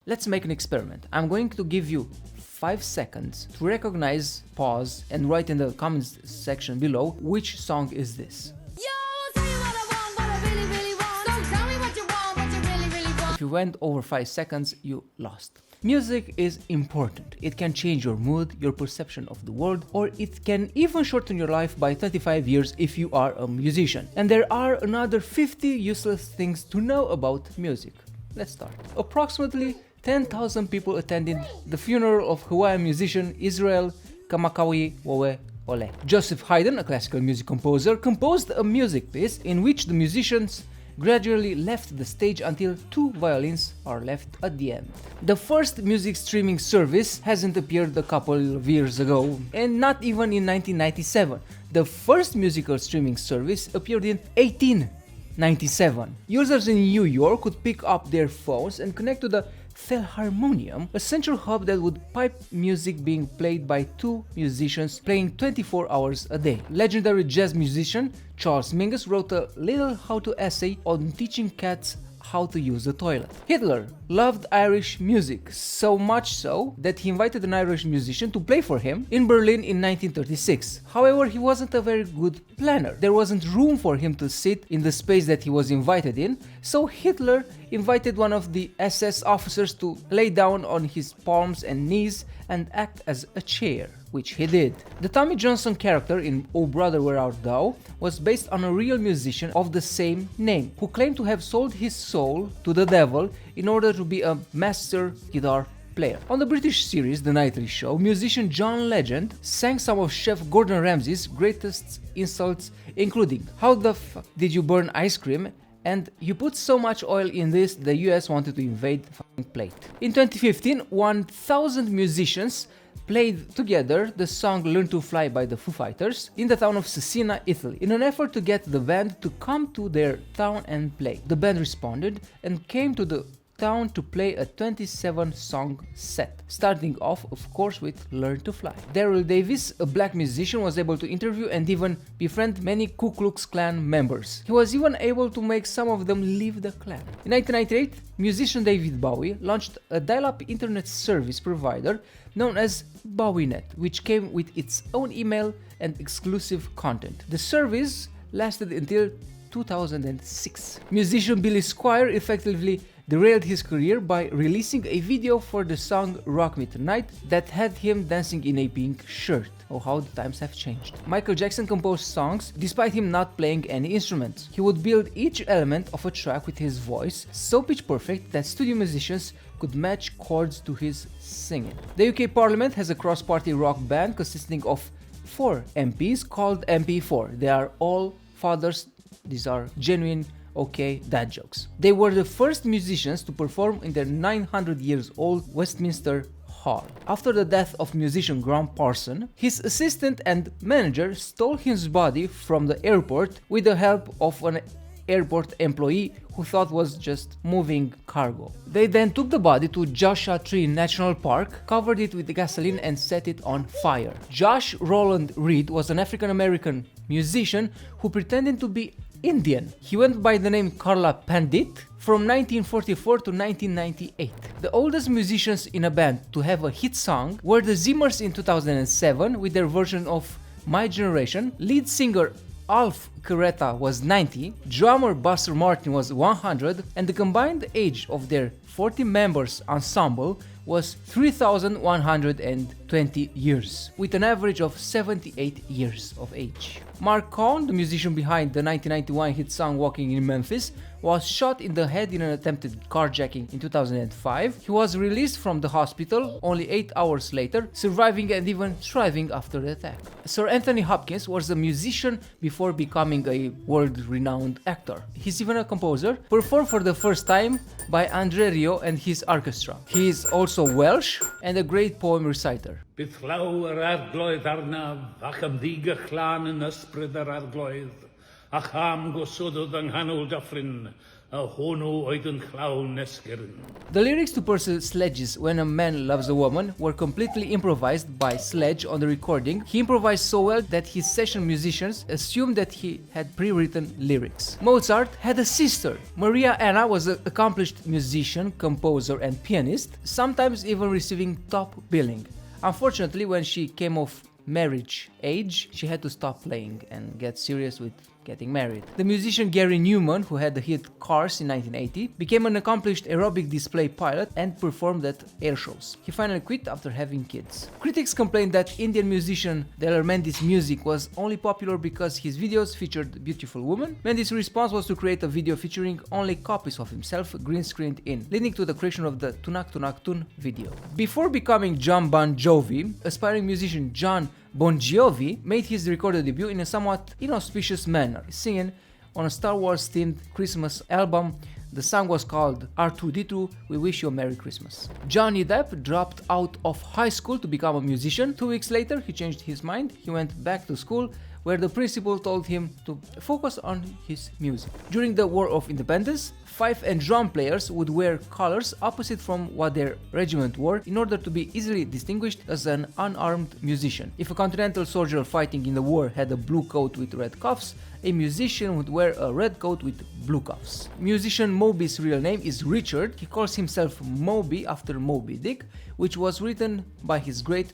Let's make an experiment. I'm going to give you 5 seconds to recognize, pause, and write in the comments section below which song is this. If you went over 5 seconds, you lost. Music is important. It can change your mood, your perception of the world, or it can even shorten your life by 25 years if you are a musician. And there are another 50 useless things to know about music. Let's start. Approximately 10,000 people attended the funeral of Hawaiian musician Israel Kamakawi Wowe Ole. Joseph Haydn, a classical music composer, composed a music piece in which the musicians gradually left the stage until 2 violins are left at the end. The first music streaming service hasn't appeared a couple of years ago, and not even in 1997. The first musical streaming service appeared in 1897. Users in New York could pick up their phones and connect to the Philharmonium, a central hub that would pipe music being played by 2 musicians playing 24 hours a day. Legendary jazz musician Charles Mingus wrote a little how-to essay on teaching cats how to use the toilet. Hitler loved Irish music, so much so that he invited an Irish musician to play for him in Berlin in 1936. However, he wasn't a very good planner. There wasn't room for him to sit in the space that he was invited in, so Hitler invited one of the SS officers to lay down on his palms and knees and act as a chair, which he did. The Tommy Johnson character in Oh Brother Where Art Thou was based on a real musician of the same name, who claimed to have sold his soul to the devil in order to be a master guitar player. On the British series The Nightly Show, musician John Legend sang some of Chef Gordon Ramsay's greatest insults, including "How the f did you burn ice cream?" and "You put so much oil in this, the US wanted to invade the fucking plate." In 2015, 1,000 musicians played together the song Learn to Fly by the Foo Fighters in the town of Cesena, Italy, in an effort to get the band to come to their town and play. The band responded and came to the town to play a 27-song set, starting off, of course, with Learn to Fly. Daryl Davis, a black musician, was able to interview and even befriend many Ku Klux Klan members. He was even able to make some of them leave the Klan. In 1998, musician David Bowie launched a dial-up internet service provider known as BowieNet, which came with its own email and exclusive content. The service lasted until 2006. Musician Billy Squier effectively derailed his career by releasing a video for the song Rock Me Tonight that had him dancing in a pink shirt. Oh, how the times have changed. Michael Jackson composed songs despite him not playing any instruments. He would build each element of a track with his voice so pitch perfect that studio musicians could match chords to his singing. The UK Parliament has a cross-party rock band consisting of 4 MPs called MP4. They are all fathers. These are genuine okay dad jokes. They were the first musicians to perform in their 900 years old Westminster Hall. After the death of musician Graham Parson, his assistant and manager stole his body from the airport with the help of an airport employee who thought was just moving cargo. They then took the body to Joshua Tree National Park, covered it with gasoline and set it on fire. Josh Roland Reed was an African-American musician who pretended to be Indian. He went by the name Karla Pandit from 1944 to 1998. The oldest musicians in a band to have a hit song were the Zimmers in 2007 with their version of My Generation. Lead singer Alf Carretta was 90, drummer Buster Martin was 100, and the combined age of their 40 members ensemble was 3,120 years, with an average of 78 years of age. Mark Cohn, the musician behind the 1991 hit song Walking in Memphis, was shot in the head in an attempted carjacking in 2005. He was released from the hospital only 8 hours later, surviving and even thriving after the attack. Sir Anthony Hopkins was a musician before becoming a world-renowned actor. He's even a composer, performed for the first time by Andre Rieu and his orchestra. He is also Welsh and a great poem reciter. Bydd llaw yr arglwydd arnaf ac am ddigyllan yn ysbryd yr arglwydd, ac am gwswddwyd yng nghanol dyffryn, a hwnnw oedd yn llawn esgyrn. The lyrics to Purcell Sledge's When a Man Loves a Woman were completely improvised by Sledge on the recording. He improvised so well that his session musicians assumed that he had pre-written lyrics. Mozart had a sister. Maria Anna was an accomplished musician, composer and pianist, sometimes even receiving top billing. Unfortunately, when she came of marriage age, she had to stop playing and get serious with getting married. The musician Gary Newman, who had the hit Cars in 1980, became an accomplished aerobic display pilot and performed at air shows. He finally quit after having kids. Critics complained that Indian musician Daler Mendy's music was only popular because his videos featured beautiful women. Mendy's response was to create a video featuring only copies of himself green-screened in, leading to the creation of the Tunak Tunak Tun video. Before becoming John Bon Jovi, aspiring musician John Bon Jovi made his recorded debut in a somewhat inauspicious manner, singing on a Star Wars-themed Christmas album. The song was called R2-D2, We Wish You a Merry Christmas. Johnny Depp dropped out of high school to become a musician. 2 weeks later, he changed his mind. He went back to school, where the principal told him to focus on his music. During the War of Independence, fife and drum players would wear colors opposite from what their regiment wore in order to be easily distinguished as an unarmed musician. If a continental soldier fighting in the war had a blue coat with red cuffs, a musician would wear a red coat with blue cuffs. Musician Moby's real name is Richard. He calls himself Moby after Moby Dick, which was written by his great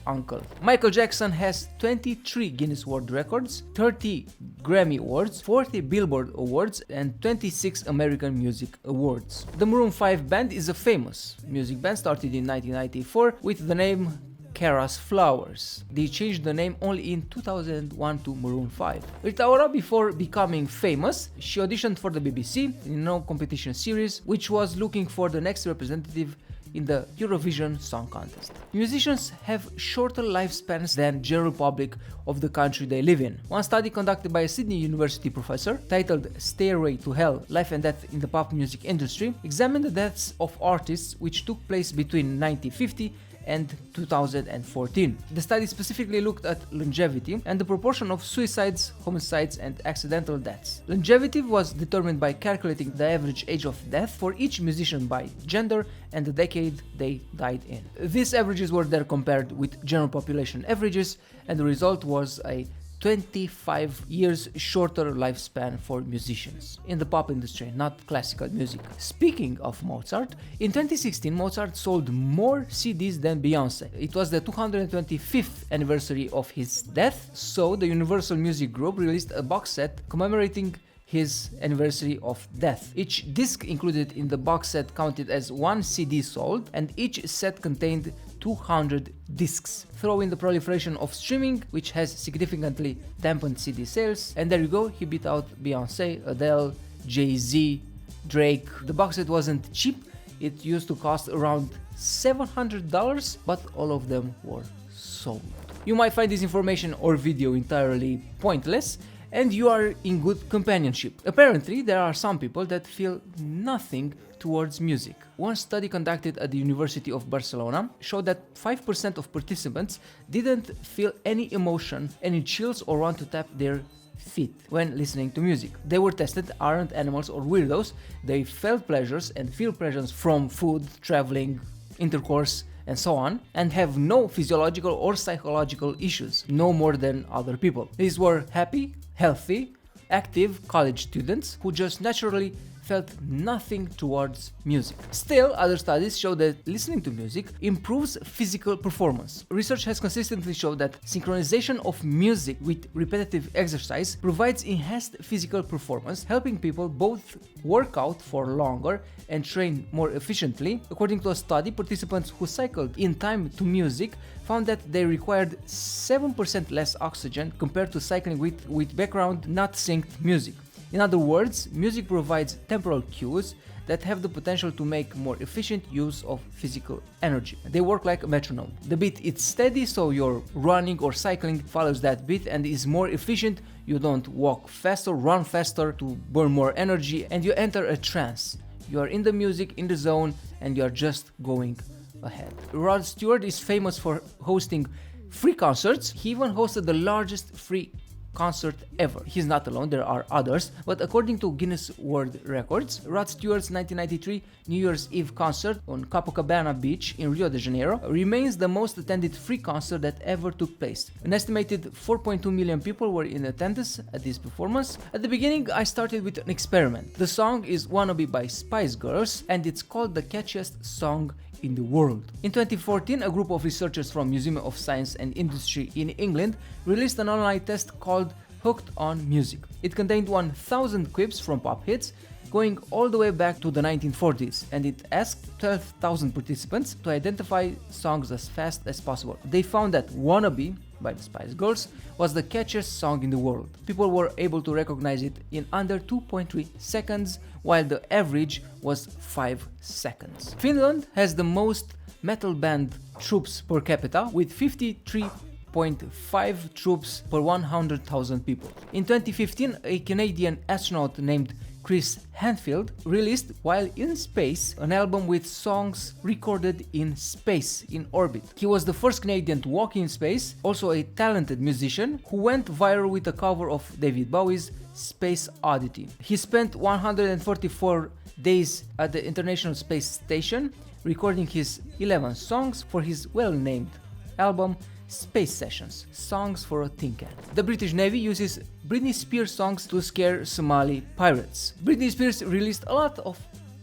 uncle. Michael Jackson has 23 Guinness World Records, 30 Grammy Awards, 40 Billboard Awards, and 26 American Music Awards. The Maroon 5 band is a famous music band started in 1994 with the name Kara's Flowers. They changed the name only in 2001 to Maroon 5. Rita Ora, before becoming famous, she auditioned for the BBC in a no competition series, which was looking for the next representative in the Eurovision Song Contest. Musicians have shorter lifespans than general public of the country they live in. One study conducted by a Sydney University professor, titled Stairway to Hell: Life and Death in the Pop Music Industry, examined the deaths of artists which took place between 1950 and 2014. The study specifically looked at longevity and the proportion of suicides, homicides, and accidental deaths. Longevity was determined by calculating the average age of death for each musician by gender and the decade they died in. These averages were then compared with general population averages, and the result was a 25 years shorter lifespan for musicians in the pop industry, not classical music. Speaking of Mozart, in 2016 Mozart sold more CDs than Beyoncé. It was the 225th anniversary of his death, so the Universal Music Group released a box set commemorating his anniversary of death. Each disc included in the box set counted as 1 CD sold, and each set contained 200 discs. Throw in the proliferation of streaming, which has significantly dampened CD sales, and there you go, he beat out Beyoncé, Adele, Jay-Z, Drake. The box set wasn't cheap, it used to cost around $700, but all of them were sold. You might find this information or video entirely pointless, and you are in good companionship. Apparently, there are some people that feel nothing towards music. One study conducted at the University of Barcelona showed that 5% of participants didn't feel any emotion, any chills, or want to tap their feet when listening to music. They were tested, aren't animals or weirdos. They felt pleasures and feel pleasures from food, traveling, intercourse, and so on, and have no physiological or psychological issues, no more than other people. These were happy, healthy, active college students who just naturally felt nothing towards music. Still, other studies show that listening to music improves physical performance. Research has consistently shown that synchronization of music with repetitive exercise provides enhanced physical performance, helping people both work out for longer and train more efficiently. According to a study, participants who cycled in time to music found that they required 7% less oxygen compared to cycling with background not synced music. In other words, music provides temporal cues that have the potential to make more efficient use of physical energy. They work like a metronome. The beat is steady, so your running or cycling follows that beat and is more efficient. You don't walk faster, run faster to burn more energy, and you enter a trance. You are in the music, in the zone, and you are just going ahead. Rod Stewart is famous for hosting free concerts. He even hosted the largest free concert ever. He's not alone, there are others, but according to Guinness World Records, Rod Stewart's 1993 New Year's Eve concert on Copacabana Beach in Rio de Janeiro remains the most attended free concert that ever took place. An estimated 4.2 million people were in attendance at this performance. At the beginning, I started with an experiment. The song is Wannabe by Spice Girls, and it's called the catchiest song in the world. In 2014, a group of researchers from Museum of Science and Industry in England released an online test called Hooked on Music. It contained 1,000 quips from pop hits going all the way back to the 1940s, and it asked 12,000 participants to identify songs as fast as possible. They found that Wannabe by the Spice Girls was the catchiest song in the world. People were able to recognize it in under 2.3 seconds, while the average was 5 seconds. Finland has the most metal band troops per capita, with 53.5 troops per 100,000 people. In 2015, a Canadian astronaut named Chris Hadfield released, while in space, an album with songs recorded in space, in orbit. He was the first Canadian to walk in space, also a talented musician who went viral with a cover of David Bowie's Space Oddity. He spent 144 days at the International Space Station recording his 11 songs for his well-named album Space Sessions, Songs for a Tin Can. The British Navy uses Britney Spears songs to scare Somali pirates. Britney Spears released a lot of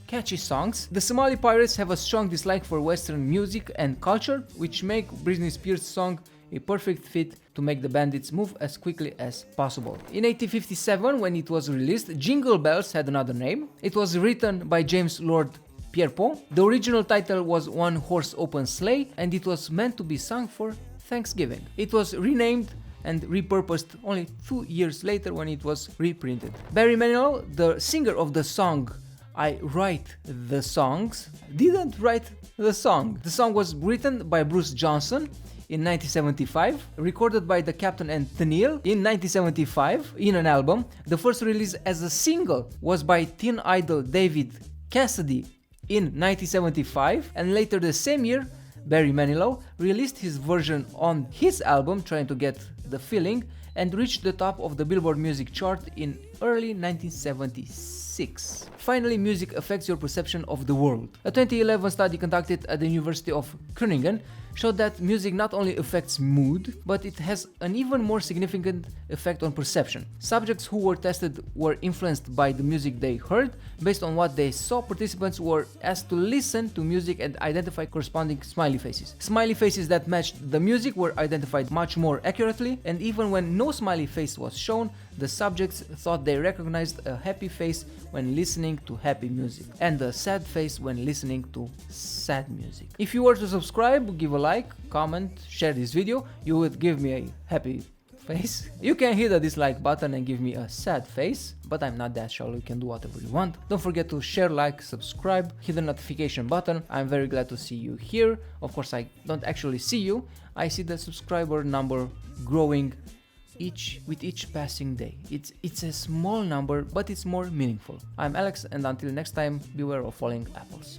catchy songs. The Somali pirates have a strong dislike for Western music and culture, which make Britney Spears' song a perfect fit to make the bandits move as quickly as possible. In 1857, when it was released, Jingle Bells had another name. It was written by James Lord Pierpont. The original title was One Horse Open Sleigh, and it was meant to be sung for Thanksgiving. It was renamed and repurposed only 2 years later when it was reprinted. Barry Manilow, the singer of the song I Write the Songs, didn't write the song. The song was written by Bruce Johnson in 1975, recorded by the Captain and Tennille in 1975 in an album. The first release as a single was by teen idol David Cassidy in 1975, and later the same year Barry Manilow released his version on his album Trying to Get the Feeling and reached the top of the Billboard music chart in early 1976. Finally, music affects your perception of the world. A 2011 study conducted at the University of Groningen showed that music not only affects mood, but it has an even more significant effect on perception. Subjects who were tested were influenced by the music they heard. Based on what they saw, participants were asked to listen to music and identify corresponding smiley faces. Smiley faces that matched the music were identified much more accurately, and even when no smiley face was shown, the subjects thought they recognized a happy face when listening to happy music and a sad face when listening to sad music. If you were to subscribe, give a like, comment, share this video, you would give me a happy face. You can hit the dislike button and give me a sad face, but I'm not that shallow, you can do whatever you want. Don't forget to share, like, subscribe, hit the notification button. I'm very glad to see you here. Of course, I don't actually see you. I see the subscriber number growing with each passing day. It's a small number, but it's more meaningful. I'm Alex, and until next time, beware of falling apples.